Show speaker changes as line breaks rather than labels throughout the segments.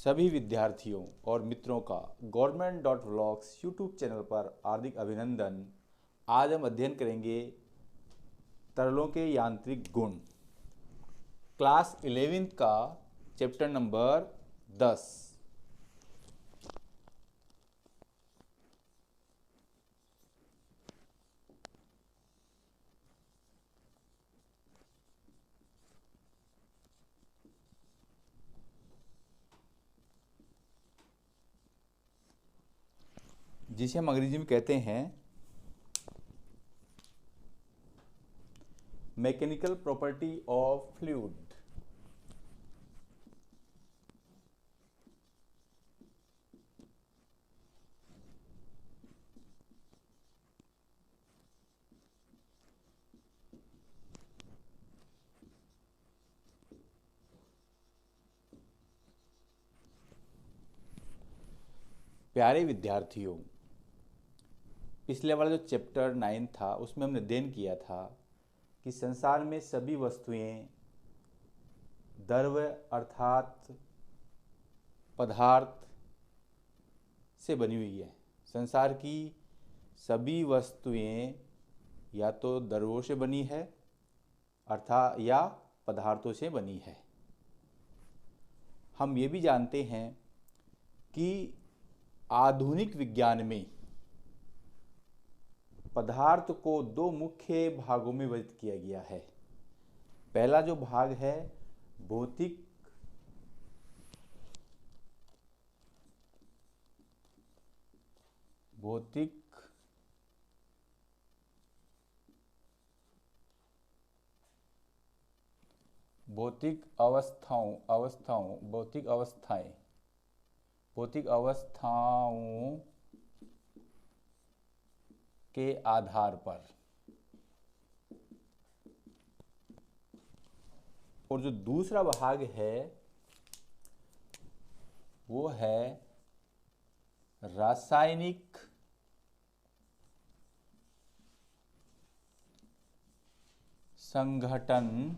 सभी विद्यार्थियों और मित्रों का government.vlogs यूट्यूब चैनल पर हार्दिक अभिनंदन। आज हम अध्ययन करेंगे तरलों के यांत्रिक गुण, क्लास 11th का चैप्टर नंबर 10। जिसे हम अंग्रेजी में कहते हैं मैकेनिकल प्रॉपर्टी ऑफ फ्लूइड। प्यारे विद्यार्थियों, पिछले वाला जो चैप्टर 9 था उसमें हमने अध्ययन किया था कि संसार में सभी वस्तुएं द्रव्य अर्थात पदार्थ से बनी हुई है। संसार की सभी वस्तुएं या तो द्रव्यों से बनी है अर्थात या पदार्थों से बनी है। हम ये भी जानते हैं कि आधुनिक विज्ञान में पदार्थ को दो मुख्य भागों में विभाजित किया गया है। पहला जो भाग है भौतिक अवस्थाओं के आधार पर, और जो दूसरा भाग है वो है रासायनिक संघटन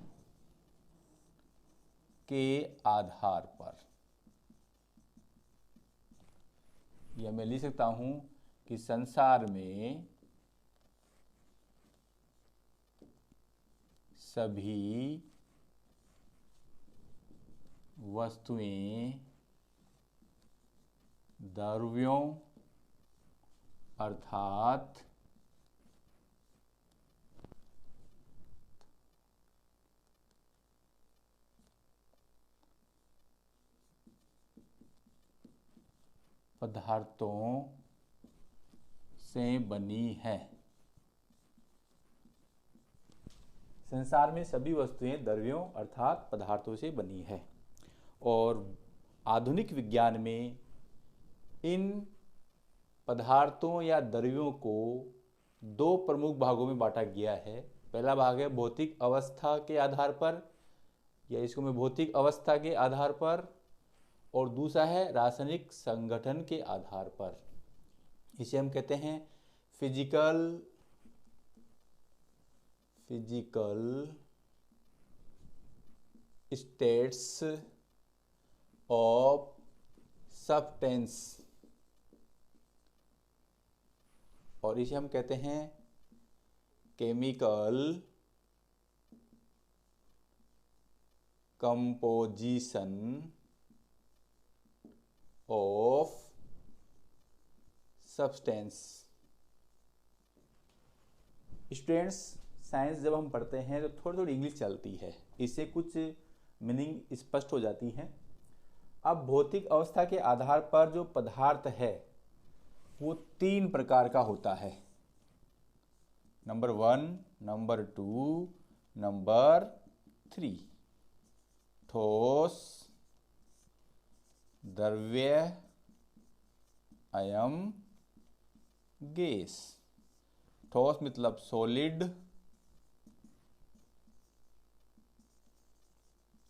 के आधार पर। यह मैं लिख सकता हूं कि संसार में सभी वस्तुएं द्रव्यों अर्थात पदार्थों से बनी है। संसार में सभी वस्तुएं द्रव्यों अर्थात पदार्थों से बनी है। और आधुनिक विज्ञान में इन पदार्थों या द्रव्यों को दो प्रमुख भागों में बांटा गया है। पहला भाग है भौतिक अवस्था के आधार पर, या इसको मैं भौतिक अवस्था के आधार पर, और दूसरा है रासायनिक संगठन के आधार पर। इसे हम कहते हैं फिजिकल स्टेट्स ऑफ सब्सटेंस, और इसे हम कहते हैं chemical composition of substance. Students, science जब हम पढ़ते हैं तो थोड़ी थोड़ी इंग्लिश चलती है, इससे कुछ मीनिंग स्पष्ट हो जाती हैं। अब भौतिक अवस्था के आधार पर जो पदार्थ है वो 3 प्रकार का होता है। Number 1, number 2, number 3। ठोस, द्रव्य एवं गैस। ठोस मतलब सॉलिड,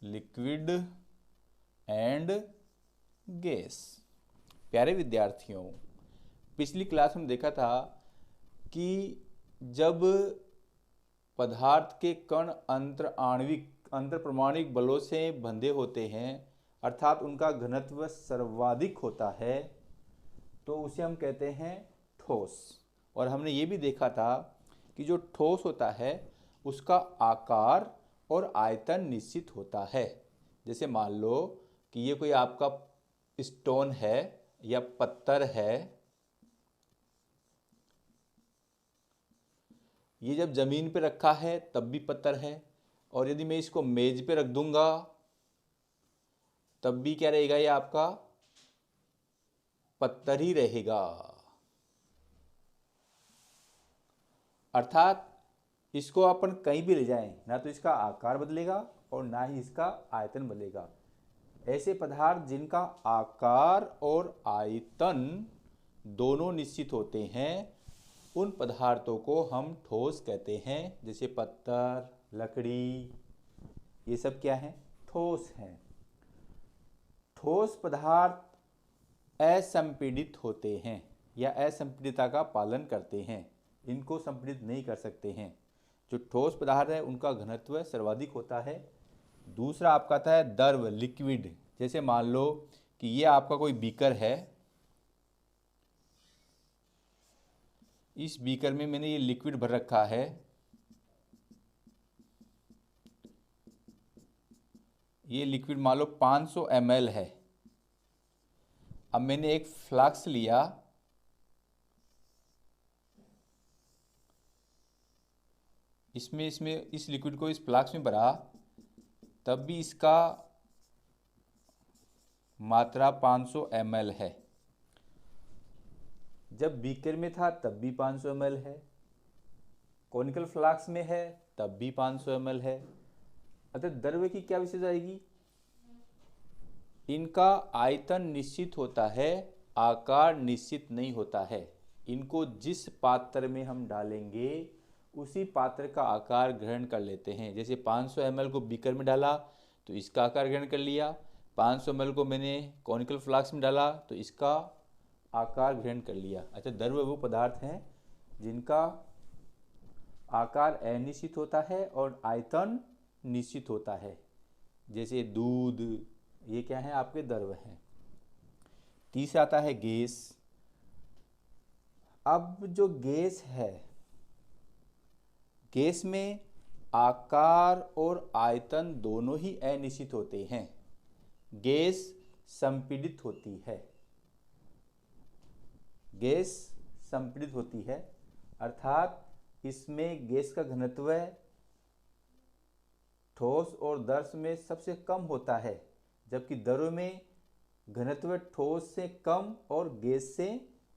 लिक्विड एंड गैस। प्यारे विद्यार्थियों, पिछली क्लास में देखा था कि जब पदार्थ के कण अंतर परमाणुक बलों से बंधे होते हैं अर्थात उनका घनत्व सर्वाधिक होता है, तो उसे हम कहते हैं ठोस। और हमने ये भी देखा था कि जो ठोस होता है उसका आकार और आयतन निश्चित होता है। जैसे मान लो कि ये कोई आपका स्टोन है या पत्थर है, ये जब जमीन पे रखा है तब भी पत्थर है, और यदि मैं इसको मेज पे रख दूंगा तब भी क्या रहेगा, ये आपका पत्थर ही रहेगा। अर्थात इसको अपन कहीं भी ले जाएं, ना तो इसका आकार बदलेगा और ना ही इसका आयतन बदलेगा। ऐसे पदार्थ जिनका आकार और आयतन दोनों निश्चित होते हैं, उन पदार्थों को हम ठोस कहते हैं। जैसे पत्थर, लकड़ी, ये सब क्या है, ठोस हैं। ठोस पदार्थ असंपीड़ित होते हैं या असंपीड़ितता का पालन करते हैं, इनको संपीड़ित नहीं कर सकते हैं। जो ठोस पदार्थ है उनका घनत्व सर्वाधिक होता है। दूसरा आपका आता है द्रव, लिक्विड। जैसे मान लो कि ये आपका कोई बीकर है, इस बीकर में मैंने ये लिक्विड भर रखा है, ये लिक्विड मान लो 500 ml है। अब मैंने एक फ्लास्क लिया, इसमें इस लिक्विड को इस फ्लास्क में भरा, तब भी इसका मात्रा 500 ml है। जब बीकर में था तब भी 500 ml है, कॉनिकल फ्लास्क में है तब भी 500 ml है। अतः द्रव्य की क्या विशेषता आएगी, इनका आयतन निश्चित होता है, आकार निश्चित नहीं होता है। इनको जिस पात्र में हम डालेंगे उसी पात्र का आकार ग्रहण कर लेते हैं। जैसे 500 ml को बीकर में डाला तो इसका आकार ग्रहण कर लिया, 500 ml को मैंने कॉनिकल फ्लास्क में डाला तो इसका आकार ग्रहण कर लिया। अच्छा, द्रव्य वो पदार्थ हैं जिनका आकार अनिश्चित होता है और आयतन निश्चित होता है। जैसे दूध, ये क्या है, आपके द्रव्य हैं। तीसरा आता है गैस। अब जो गैस है, गैस में आकार और आयतन दोनों ही अनिश्चित होते हैं। गैस संपीड़ित होती है, गैस संपीड़ित होती है, अर्थात इसमें गैस का घनत्व ठोस और द्रव में सबसे कम होता है, जबकि द्रव में घनत्व ठोस से कम और गैस से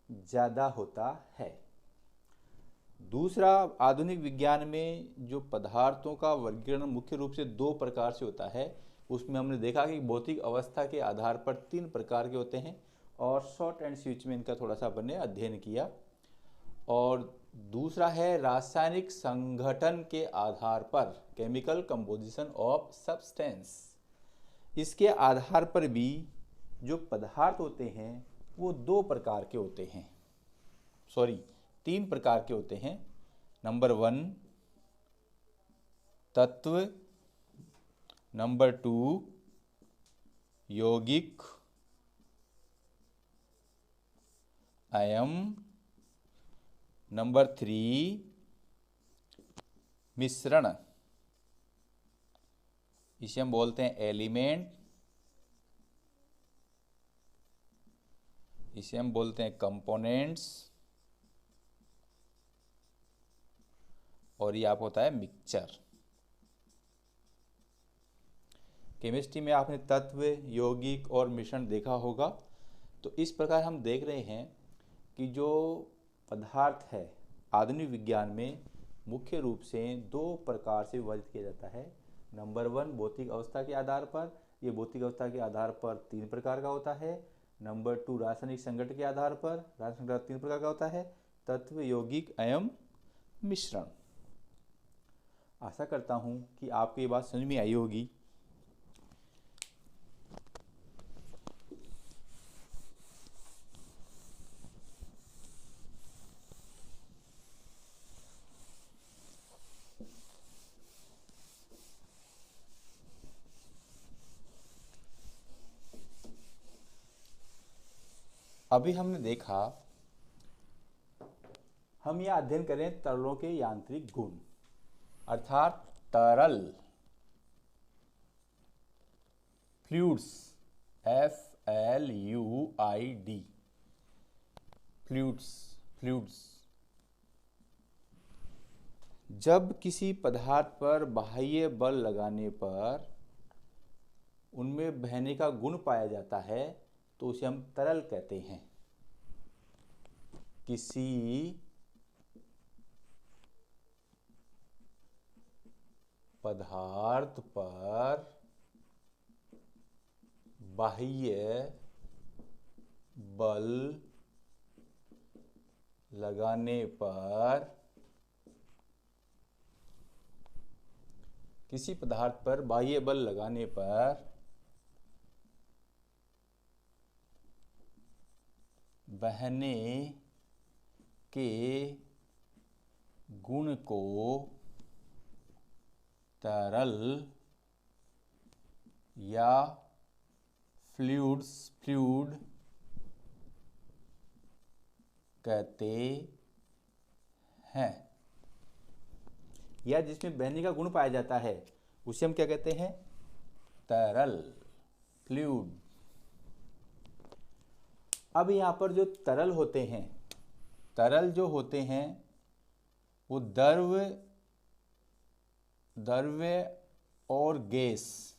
ज़्यादा होता है। दूसरा, आधुनिक विज्ञान में जो पदार्थों का वर्गीकरण मुख्य रूप से 2 प्रकार से होता है, उसमें हमने देखा कि भौतिक अवस्था के आधार पर 3 प्रकार के होते हैं, और शॉर्ट एंड स्विच में इनका थोड़ा सा हमने अध्ययन किया। और दूसरा है रासायनिक संगठन के आधार पर, केमिकल कंपोजिशन ऑफ सब्सटेंस। इसके आधार पर भी जो पदार्थ होते हैं वो 2 प्रकार के होते हैं, 3 प्रकार के होते हैं। नंबर 1 तत्व, नंबर 2 यौगिक अयम, नंबर 3 मिश्रण, इसे हम बोलते हैं एलिमेंट, इसे हम बोलते हैं कंपोनेंट्स, और ये आप होता है मिक्सचर। केमिस्ट्री में आपने तत्व, यौगिक और मिश्रण देखा होगा। तो इस प्रकार हम देख रहे हैं कि जो पदार्थ है आधुनिक विज्ञान में मुख्य रूप से 2 प्रकार से विभाजित किया जाता है। नंबर 1 भौतिक अवस्था के आधार पर, ये भौतिक अवस्था के आधार पर 3 प्रकार का होता है। नंबर 2 रासायनिक संगठन के आधार पर, रासायनिक संगठन 3 प्रकार का होता है, तत्व, यौगिक एवं मिश्रण। आशा करता हूँ कि आपको ये बात समझ में आई होगी। अभी हमने देखा, हम यह अध्ययन करें तरलों के यांत्रिक गुण, अर्थात तरल फ्लूइड्स, FLUID, फ्लूइड्स फ्लूइड्स जब किसी पदार्थ पर बाह्य बल लगाने पर उनमें बहने का गुण पाया जाता है तो उसे हम तरल कहते हैं। किसी पदार्थ पर बाह्य बल लगाने पर, किसी पदार्थ पर बाह्य बल लगाने पर बहने के गुण को तरल या फ्लूइड कहते हैं, या जिसमें बहने का गुण पाया जाता है उसे हम क्या कहते हैं? तरल, फ्लूइड। अब यहाँ पर जो तरल होते हैं, तरल जो होते हैं वो द्रव्य और गैस,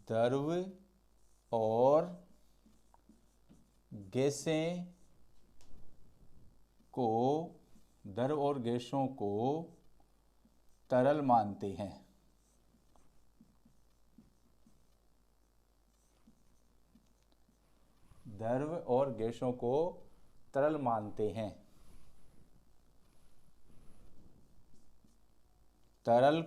द्रव्य और गैसें को, द्रव और गैसों को तरल मानते हैं। द्रव और गैसों को तरल मानते हैं। तरल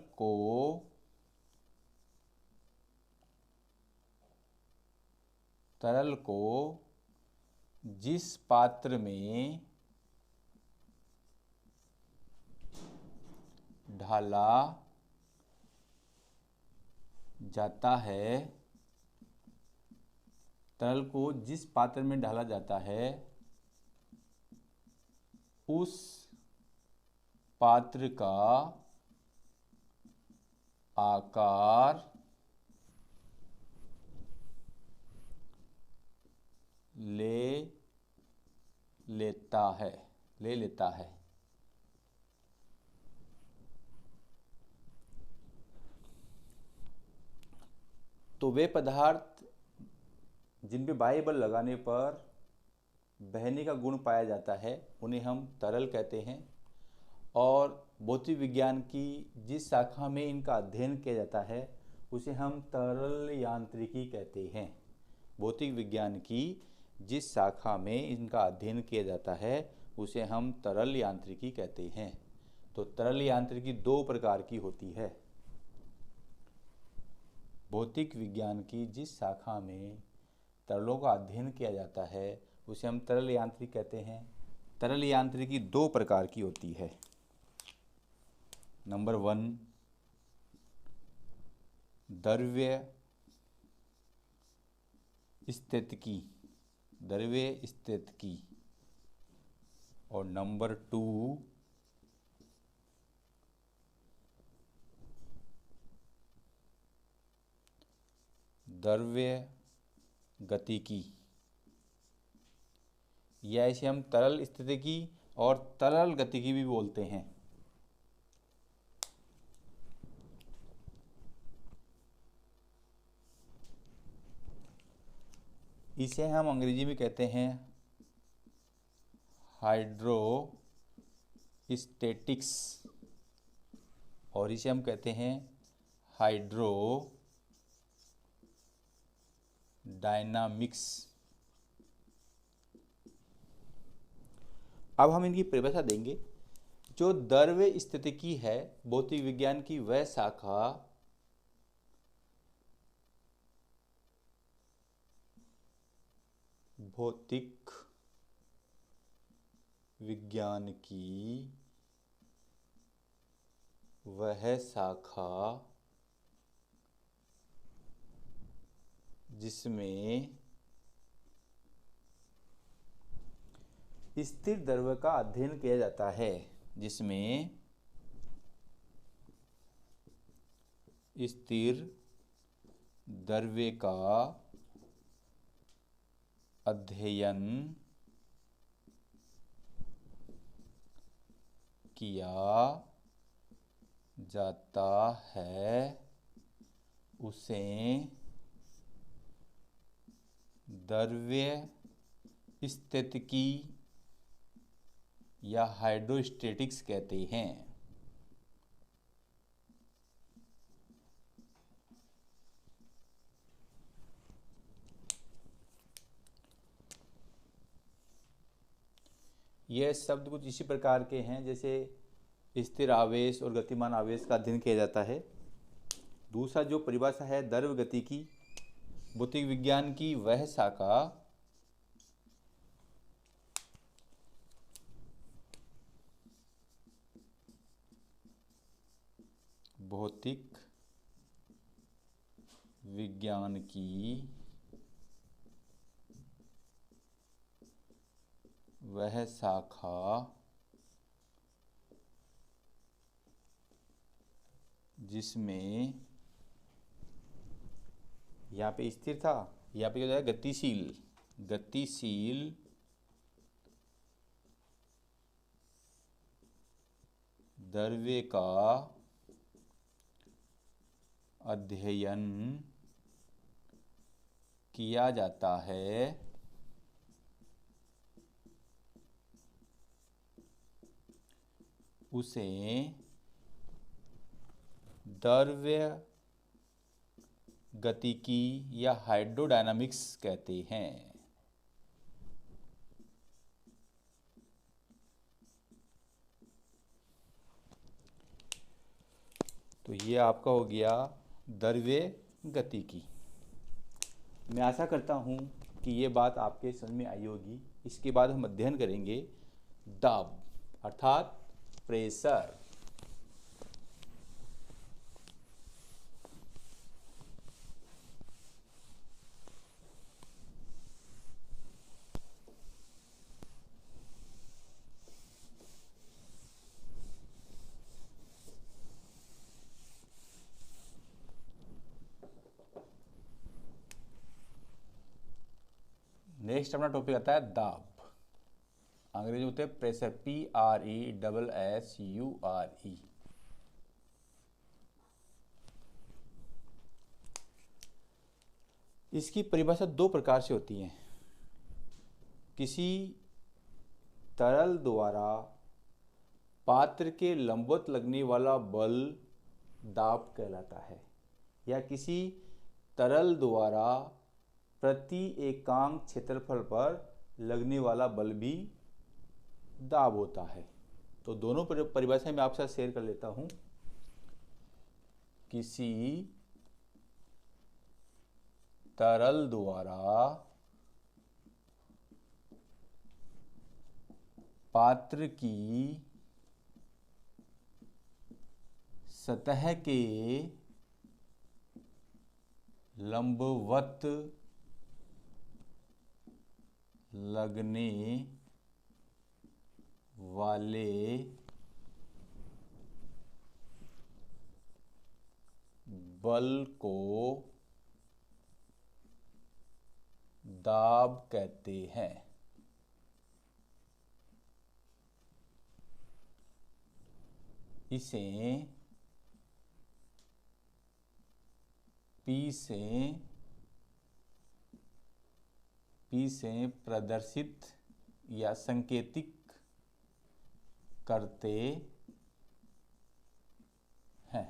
को जिस पात्र में ढाला जाता है, तरल को जिस पात्र में ढाला जाता है उस पात्र का आकार ले लेता है। तो वे पदार्थ जिन पे बाह्य बल लगाने पर बहने का गुण पाया जाता है उन्हें हम तरल कहते हैं। और भौतिक विज्ञान की जिस शाखा में इनका अध्ययन किया जाता है उसे हम तरल यांत्रिकी कहते हैं। भौतिक विज्ञान की जिस शाखा में इनका अध्ययन किया जाता है उसे हम तरल यांत्रिकी कहते हैं। तो तरल यांत्रिकी दो प्रकार की होती है। भौतिक विज्ञान की जिस शाखा में तरलों का अध्ययन किया जाता है उसे हम तरल यांत्रिकी कहते हैं। तरल यांत्रिकी दो प्रकार की होती है। नंबर 1, द्रव्य स्थितिकी, और नंबर 2, द्रव्य गतिकी, या इसे हम तरल स्थितिकी और तरल गतिकी भी बोलते हैं। इसे हम अंग्रेजी में कहते हैं हाइड्रोस्टैटिक्स और इसे हम कहते हैं हाइड्रोडायनामिक्स। अब हम इनकी परिभाषा देंगे। जो द्रव्य स्थितिकी है भौतिक विज्ञान की वह शाखा भौतिक विज्ञान की वह शाखा जिसमें स्थिर द्रव्य का अध्ययन किया जाता है, जिसमें स्थिर द्रव्य का अध्ययन किया जाता है, उसे द्रव्य स्थितिकी या हाइड्रोस्टैटिक्स कहते हैं। यह शब्द कुछ इसी प्रकार के हैं जैसे स्थिर आवेश और गतिमान आवेश का अध्ययन किया जाता है। दूसरा जो परिभाषा है द्रव्य गतिकी भौतिक विज्ञान की वह शाखा भौतिक विज्ञान की वह शाखा जिसमें यहाँ पे स्थिर था, यहाँ पे क्या हो जाएगा गतिशील द्रव्य का अध्ययन किया जाता है, उसे द्रव्य गतिकी या हाइड्रोडायनामिक्स कहते हैं। तो ये आपका हो गया द्रव्य गतिकी। मैं आशा करता हूँ कि ये बात आपके समझ में आई होगी। इसके बाद हम अध्ययन करेंगे दाब अर्थात प्रेशर। नेक्स्ट अपना टॉपिक आता है दाब। अंग्रेजी होते हैं प्रेशर, PRESSURE। इसकी परिभाषा दो प्रकार से होती है। किसी तरल द्वारा पात्र के लंबवत लगने वाला बल दाब कहलाता है, या किसी तरल द्वारा प्रति एकांक क्षेत्रफल पर लगने वाला बल भी दाब होता है। तो दोनों परिभाषा मैं आपके साथ शेयर कर लेता हूं। किसी तरल द्वारा पात्र की सतह के लंबवत लगने वाले बल को दाब कहते हैं। इसे P से प्रदर्शित या संकेतिक करते हैं।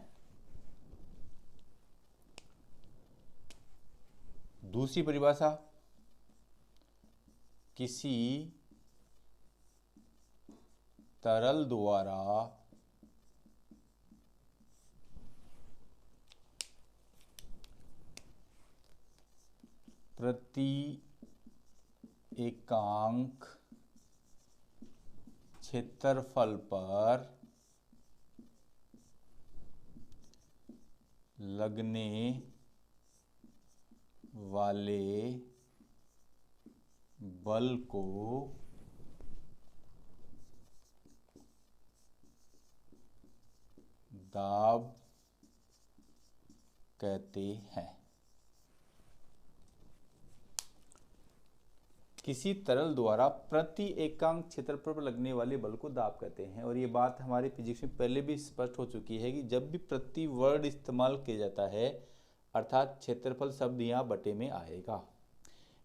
दूसरी परिभाषा, किसी तरल द्वारा प्रति एकांक क्षेत्रफल पर लगने वाले बल को दाब कहते हैं। किसी तरल द्वारा प्रति एकांक क्षेत्रफल पर लगने वाले बल को दाब कहते हैं। और ये बात हमारे फिजिक्स में पहले भी स्पष्ट हो चुकी है कि जब भी प्रति वर्ड इस्तेमाल किया जाता है अर्थात क्षेत्रफल शब्द यहाँ बटे में आएगा।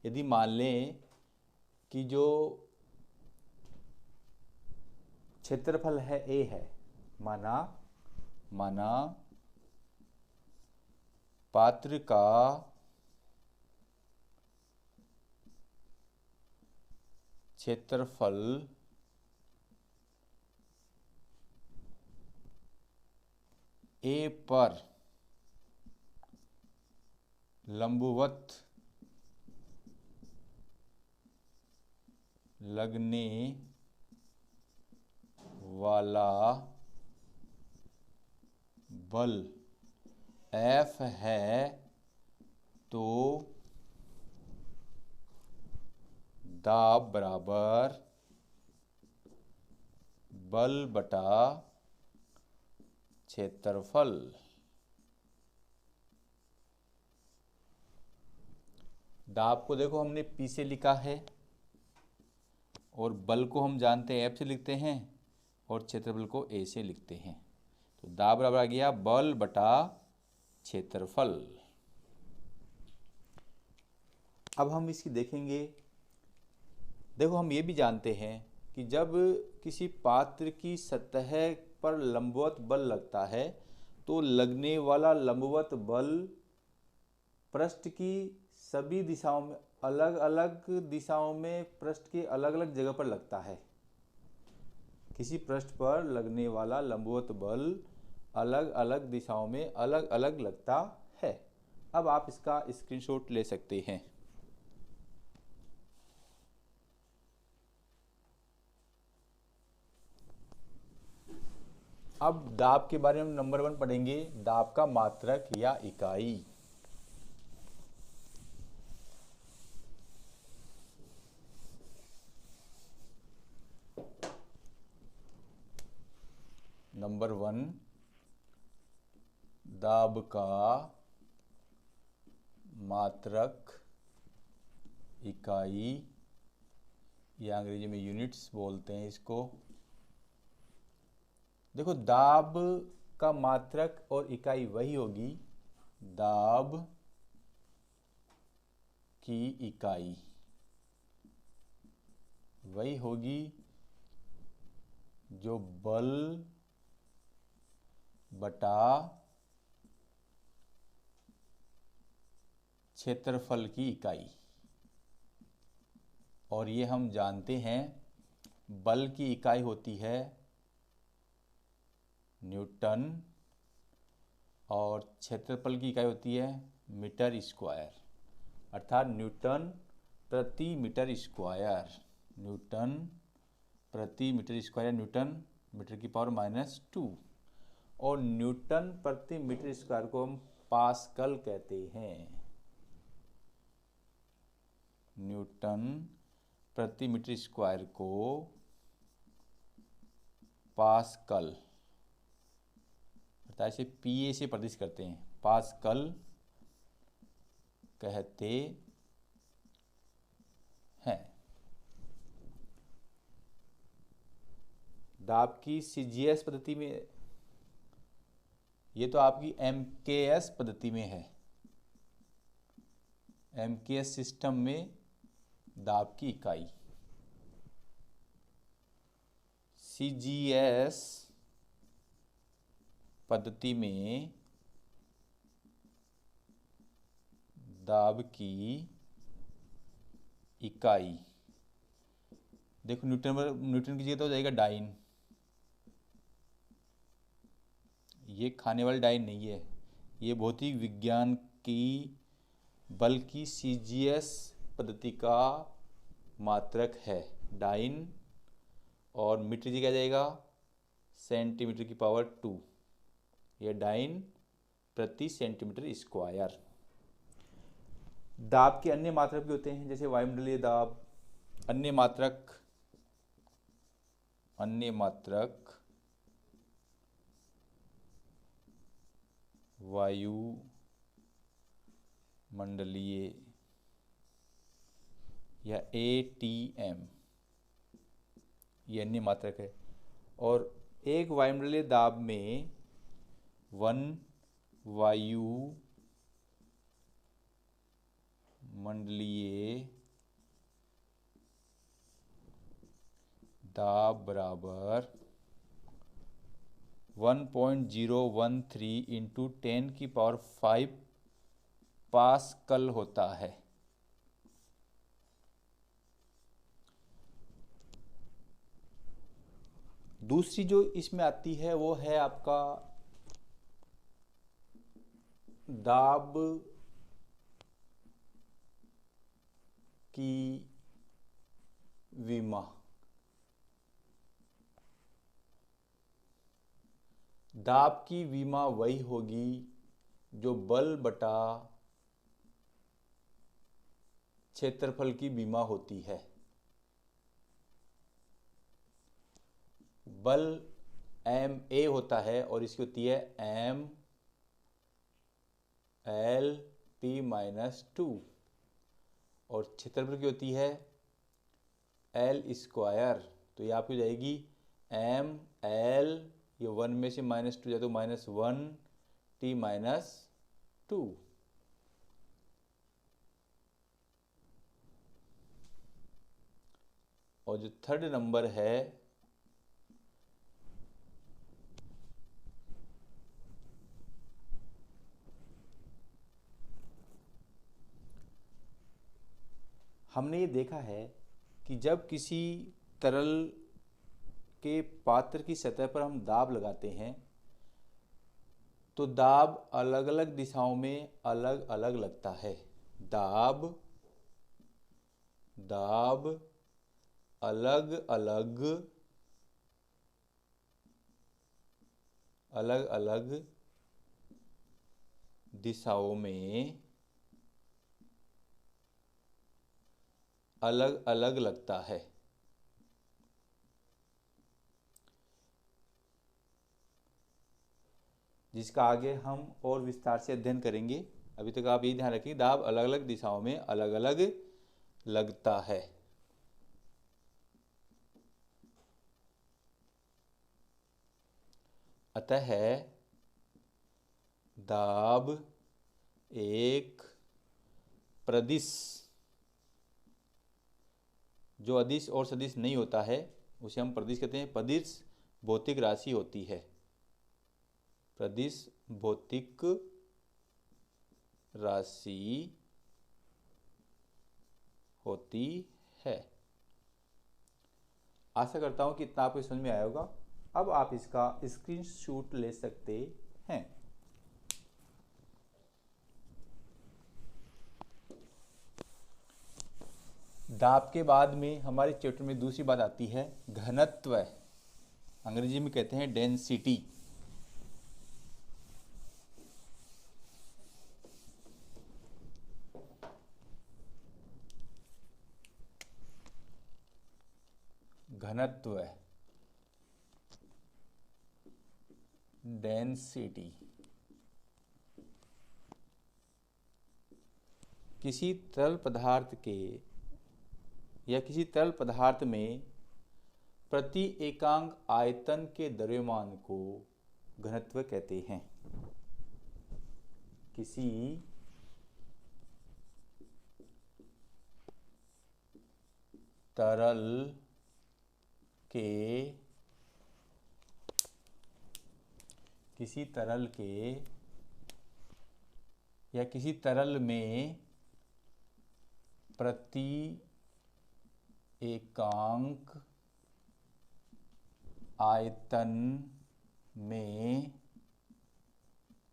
यदि मान लें कि जो क्षेत्रफल है ए है, माना पात्र का क्षेत्रफल ए पर लंबवत लगने वाला बल F है तो दाब बराबर बल बटा क्षेत्रफल। दाब को देखो हमने P से लिखा है और बल को हम जानते हैं F से लिखते हैं और क्षेत्रफल को A से लिखते हैं। तो दाब बराबर आ गया बल बटा क्षेत्रफल। अब हम इसकी देखेंगे। देखो हम ये भी जानते हैं कि जब किसी पात्र की सतह पर लंबवत बल लगता है तो लगने वाला लंबवत बल पृष्ठ की सभी दिशाओं में अलग अलग दिशाओं में पृष्ठ के अलग अलग जगह पर लगता है। किसी पृष्ठ पर लगने वाला लंबवत बल अलग अलग दिशाओं में अलग अलग लगता है। अब आप इसका स्क्रीनशॉट ले सकते हैं। अब दाब के बारे में नंबर 1 पढ़ेंगे, दाब का मात्रक या इकाई। नंबर 1 दाब का मात्रक इकाई या अंग्रेजी में यूनिट्स बोलते हैं इसको। देखो दाब का मात्रक और इकाई वही होगी, दाब की इकाई वही होगी जो बल बटा क्षेत्रफल की इकाई। और ये हम जानते हैं बल की इकाई होती है न्यूटन और क्षेत्रफल की इकाई होती है मीटर स्क्वायर, अर्थात न्यूटन प्रति मीटर स्क्वायर। न्यूटन प्रति मीटर स्क्वायर, न्यूटन मीटर की पावर -2। और न्यूटन प्रति मीटर स्क्वायर को हम पास्कल कहते हैं। न्यूटन प्रति मीटर स्क्वायर को पास्कल अर्थात इसे पीए से प्रदर्शित करते हैं, पास्कल कहते हैं। दाब की सीजीएस पद्धति में, ये तो आपकी एमकेएस पद्धति में है। एमकेएस सिस्टम में दाब की इकाई सीजीएस पद्धति में दाब की इकाई, देखो न्यूटन की जगह तो हो जाएगा डाइन। ये खाने वाली डाइन नहीं है, ये भौतिक विज्ञान की बल्कि सीजीएस पद्धति का मात्रक है डाइन। और मीटर की क्या जाएगा सेंटीमीटर की पावर 2, यह डाइन प्रति सेंटीमीटर स्क्वायर। दाब के अन्य मात्रक भी होते हैं, जैसे वायुमंडलीय दाब। अन्य मात्रक वायु मंडलीय या ATM, ये अन्य मात्रक है। और एक वायुमंडलीय दाब में 1 वायु मंडलीय दाब बराबर 1.013 इंटू 10⁵ पास्कल होता है। दूसरी जो इसमें आती है वो है आपका दाब की विमा। दाब की विमा वही होगी जो बल बटा क्षेत्रफल की विमा होती है। बल MA होता है और इसकी होती है MLP-2 और क्षेत्रफल की होती है L²। तो ये आपकी हो जाएगी ML, ये 1 में से -2 जाए तो -1T-2। और जो थर्ड नंबर है हमने ये देखा है कि जब किसी तरल के पात्र की सतह पर हम दाब लगाते हैं तो दाब अलग अलग दिशाओं में अलग अलग लगता है। दाब अलग अलग दिशाओं में अलग अलग लगता है। जिसका आगे हम और विस्तार से अध्ययन करेंगे। अभी तक आप ये ध्यान रखिए, दाब अलग अलग दिशाओं में अलग अलग लगता है। अतः दाब एक प्रदिश, जो अदिश और सदिश नहीं होता है उसे हम प्रदिश कहते हैं, प्रदिश भौतिक राशि होती है। प्रदिश भौतिक राशि होती है। आशा करता हूं कि इतना आपको समझ में आया होगा। अब आप इसका स्क्रीनशॉट ले सकते हैं। दाब के बाद में हमारे चैप्टर में दूसरी बात आती है घनत्व। अंग्रेजी में कहते हैं डेंसिटी। घनत्व, डेंसिटी। किसी तरल पदार्थ के या किसी तरल पदार्थ में प्रति एकांक आयतन के द्रव्यमान को घनत्व कहते हैं। किसी तरल के या किसी तरल में प्रति एकांक आयतन में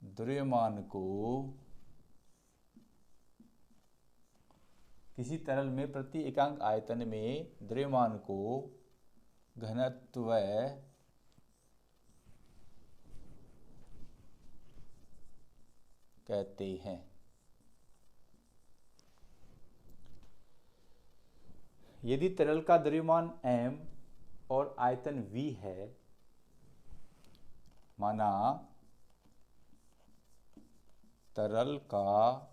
द्रव्यमान को, किसी तरल में प्रति एकांक आयतन में द्रव्यमान को घनत्व कहते हैं। यदि तरल का द्रव्यमान m और आयतन v है, माना तरल का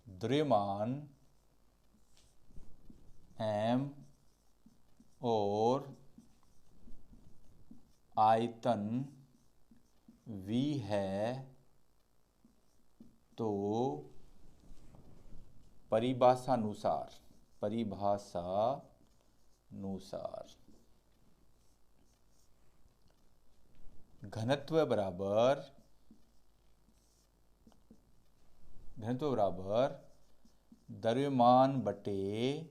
द्रव्यमान m और आयतन v है, तो परिभाषानुसार घनत्व बराबर द्रव्यमान बटे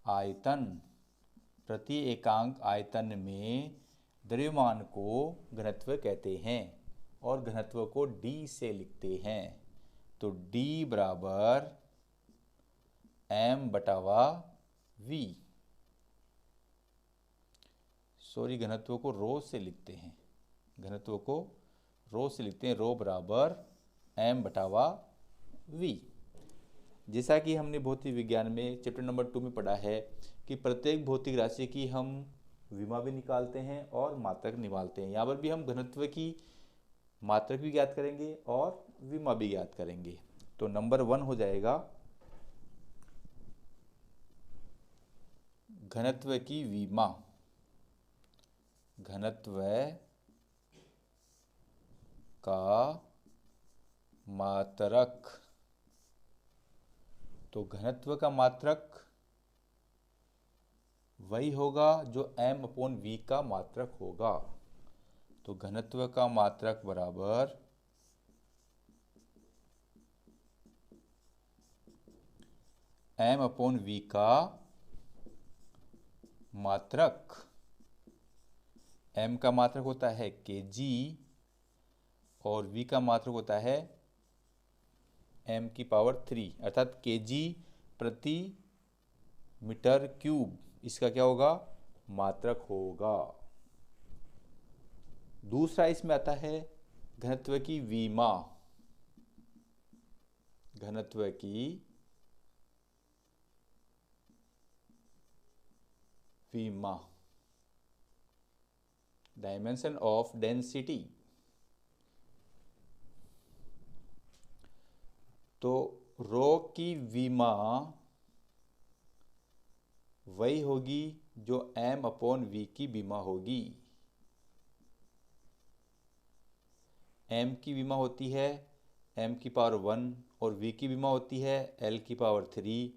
आयतन, प्रति एकांक आयतन में द्रव्यमान को घनत्व कहते हैं और घनत्व को d से लिखते हैं। तो d बराबर m बटावा v, घनत्व को रो से लिखते हैं, रो बराबर m बटावा v। जैसा कि हमने भौतिक विज्ञान में चैप्टर नंबर 2 में पढ़ा है कि प्रत्येक भौतिक राशि की हम विमा भी निकालते हैं और मात्रक निकालते हैं। यहाँ पर भी हम घनत्व की मात्रक भी ज्ञात करेंगे और विमा भी ज्ञात करेंगे। तो नंबर 1 हो जाएगा घनत्व की विमा, घनत्व का मात्रक। तो घनत्व का मात्रक वही होगा जो m अपॉन v का मात्रक होगा। तो घनत्व का मात्रक बराबर m अपॉन v का मात्रक। m का मात्रक होता है kg और v का मात्रक होता है m की पावर 3, अर्थात kg प्रति मीटर क्यूब, इसका क्या होगा, मात्रक होगा। दूसरा इसमें आता है घनत्व की विमा, घनत्व की विमा, डायमेंशन ऑफ डेंसिटी। तो रो की विमा वही होगी जो m अपॉन v की विमा होगी। m की विमा होती है m की पावर 1 और v की विमा होती है l की पावर 3।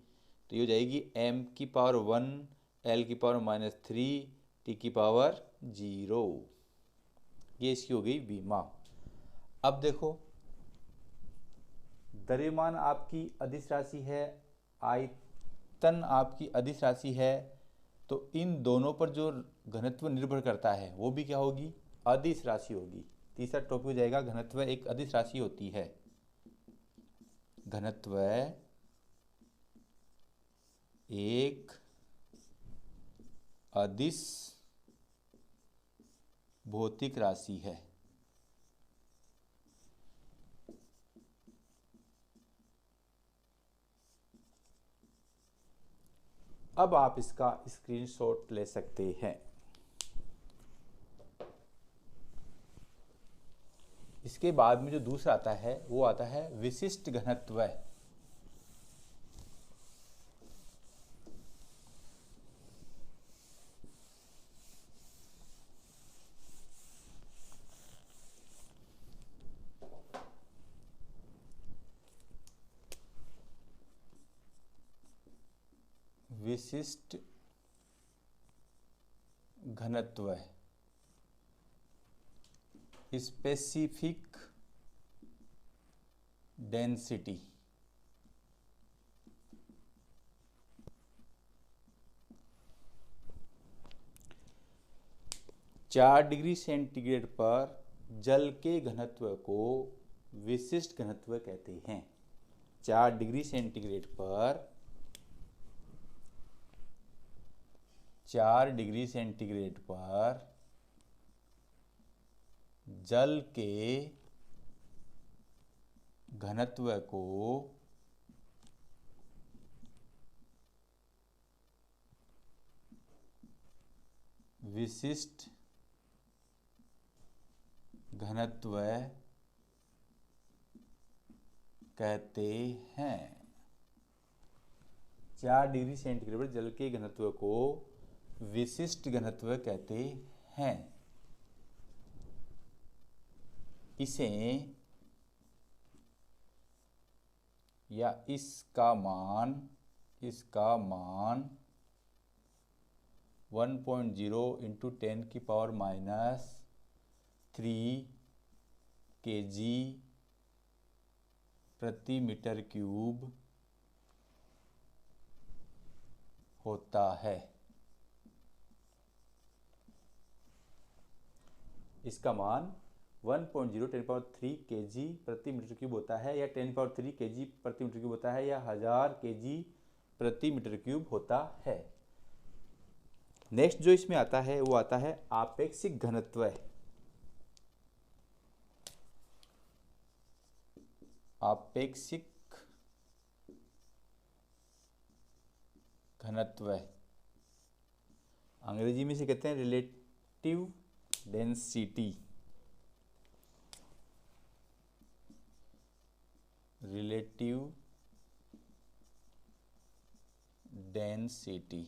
तो ये हो जाएगी m की पावर 1 l की पावर -3 t की पावर 0। ये इसकी हो गई विमा। अब देखो, द्रव्यमान आपकी अदिश राशि है, आयतन आपकी अदिश राशि है, तो इन दोनों पर जो घनत्व निर्भर करता है वो भी क्या होगी, अदिश राशि होगी। तीसरा टॉपिक हो जाएगा घनत्व एक अदिश राशि होती है। घनत्व एक अदिश भौतिक राशि है। अब आप इसका स्क्रीनशॉट ले सकते हैं। इसके बाद में जो दूसरा आता है वो आता है विशिष्ट घनत्व। विशिष्ट घनत्व, स्पेसिफिक डेंसिटी। चार डिग्री सेंटीग्रेड पर जल के घनत्व को विशिष्ट घनत्व कहते हैं। 4 डिग्री सेंटीग्रेड पर 4 डिग्री सेंटीग्रेड पर जल के घनत्व को विशिष्ट घनत्व कहते हैं। 4 डिग्री सेंटीग्रेड पर जल के घनत्व को विशिष्ट घनत्व कहते हैं। इसे या इसका मान 1.0 इंटू 10 की पावर -3 kg प्रति मीटर क्यूब होता है। इसका मान 1.0 10³ kg प्रति मीटर क्यूब होता है, या 10³ kg प्रति मीटर क्यूब होता है, या 1000 kg प्रति मीटर क्यूब होता है। नेक्स्ट जो इसमें आता है वो आता है आपेक्षिक घनत्व। आपेक्षिक घनत्व अंग्रेजी में से कहते हैं रिलेटिव डेंसिटी। रिलेटिव डेंसिटी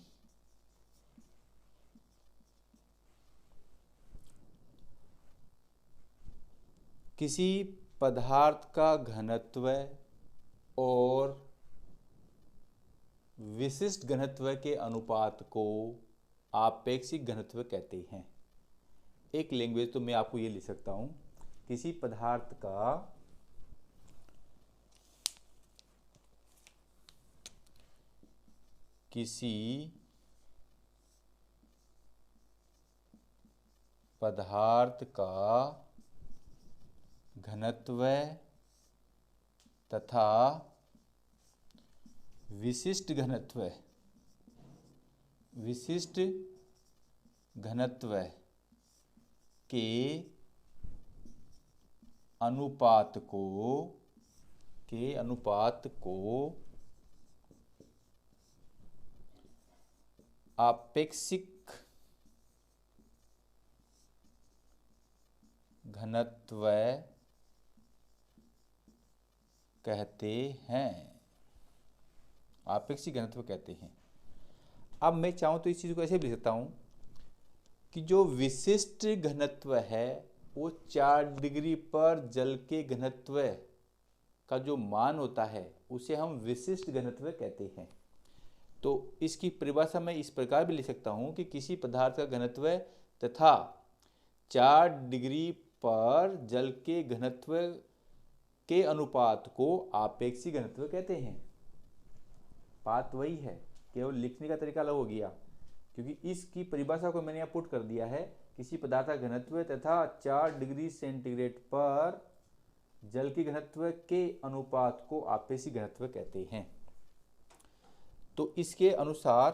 किसी पदार्थ का घनत्व और विशिष्ट घनत्व के अनुपात को आपेक्षिक घनत्व कहते हैं। एक लैंग्वेज तो मैं आपको ये लिख सकता हूं, किसी पदार्थ का घनत्व तथा विशिष्ट घनत्व के अनुपात को आपेक्षिक घनत्व कहते हैं। आपेक्षिक घनत्व कहते हैं। अब मैं चाहूं तो इस चीज को ऐसे भी लिख सकता हूं कि जो विशिष्ट घनत्व है वो 4 डिग्री पर जल के घनत्व का जो मान होता है उसे हम विशिष्ट घनत्व कहते हैं। तो इसकी परिभाषा मैं इस प्रकार भी लिख सकता हूं कि किसी पदार्थ का घनत्व तथा 4 डिग्री पर जल के घनत्व के अनुपात को आपेक्षिक घनत्व कहते हैं। बात वही है, केवल लिखने का तरीका अलग हो गया, क्योंकि इसकी परिभाषा को मैंने यहाँ पुट कर दिया है। किसी पदार्थ का घनत्व तथा 4 डिग्री सेंटीग्रेड पर जल के घनत्व के अनुपात को आपेक्षिक घनत्व कहते हैं। तो इसके अनुसार,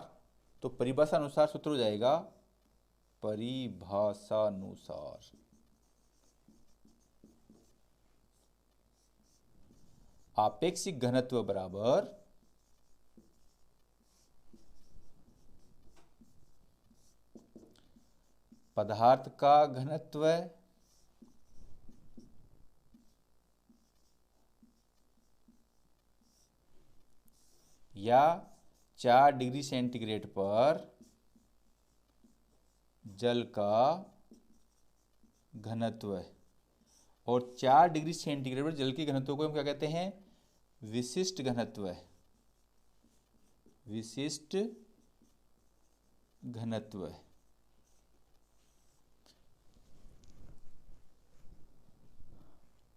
तो परिभाषा अनुसार सूत्र हो जाएगा, परिभाषानुसार आपेक्षिक घनत्व बराबर पदार्थ का घनत्व या 4 डिग्री सेंटीग्रेड पर जल का घनत्व, और 4 डिग्री सेंटीग्रेड पर जल के घनत्व को हम क्या कहते हैं? विशिष्ट घनत्व। विशिष्ट घनत्व।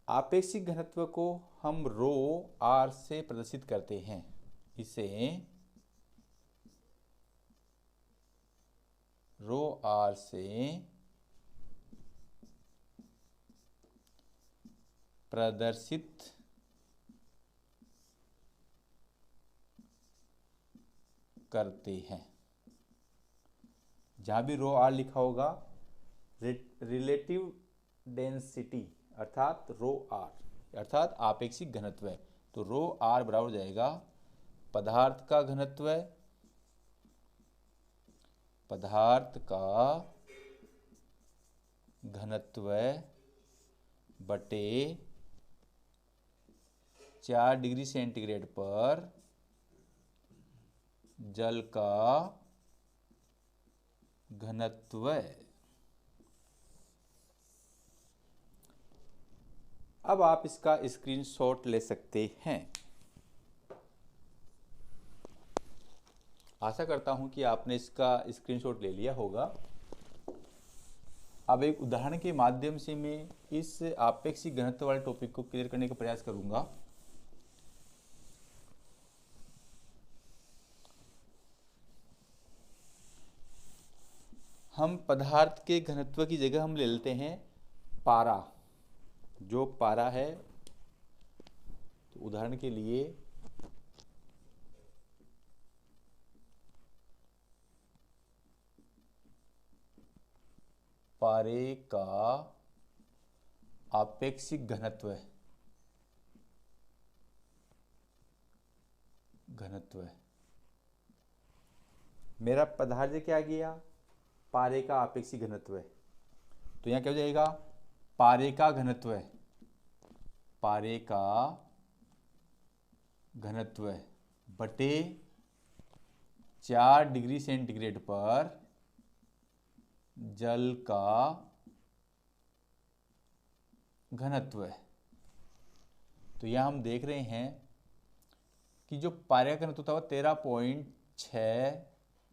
आपेक्षिक घनत्व को हम रो आर से प्रदर्शित करते हैं। इसे रो आर से प्रदर्शित करते हैं। जहां भी रो आर लिखा होगा रिलेटिव डेंसिटी अर्थात रो आर अर्थात आपेक्षिक घनत्व है। तो रो आर बराबर हो जाएगा पदार्थ का घनत्व, पदार्थ का घनत्व बटे 4 डिग्री सेंटीग्रेड पर जल का घनत्व। अब आप इसका स्क्रीनशॉट ले सकते हैं। आशा करता हूं कि आपने इसका स्क्रीनशॉट ले लिया होगा। अब एक उदाहरण के माध्यम से मैं इस आपेक्षिक घनत्व वाले टॉपिक को क्लियर करने का प्रयास करूंगा। हम पदार्थ के घनत्व की जगह हम ले लेते हैं पारा। जो पारा है, तो उदाहरण के लिए पारे का आपेक्षिक घनत्व मेरा पदार्थ क्या गया, पारे का आपेक्षिक घनत्व। तो यहां क्या हो जाएगा, पारे का घनत्व बटे 4 डिग्री सेंटीग्रेड पर जल का घनत्व। तो यहां हम देख रहे हैं कि जो पारे का घनत्व था वो 13.6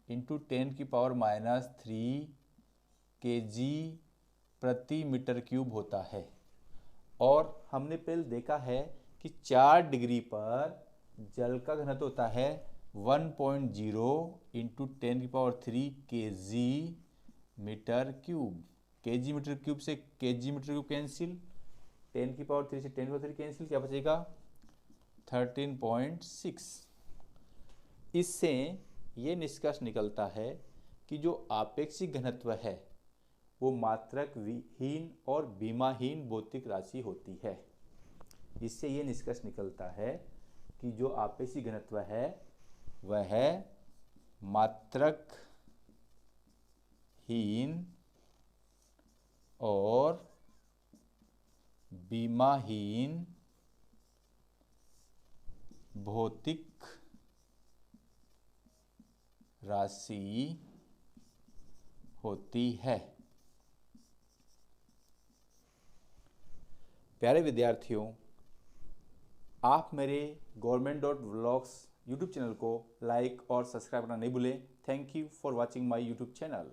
इंटू 10⁻³ kg प्रति मीटर क्यूब होता है। और हमने पहले देखा है कि 4 डिग्री पर जल का घनत्व होता है 1.0 into 10⁻³ kg metre cube. kg metre cube से kg मीटर क्यूब कैंसिल, 10⁻³ से 10⁻³ कैंसिल, क्या बचेगा 13.6। इससे ये निष्कर्ष निकलता है कि जो आपेक्षिक घनत्व है वो मात्रक विहीन और विमाहीन भौतिक राशि होती है। इससे ये निष्कर्ष निकलता है कि जो आपेक्षिक घनत्व है वह मात्रक हीन और विमाहीन भौतिक राशि होती है। प्यारे विद्यार्थियों, आप मेरे government.vlogs यूट्यूब चैनल को लाइक और सब्सक्राइब करना नहीं भूलें। Thank you for watching my YouTube channel.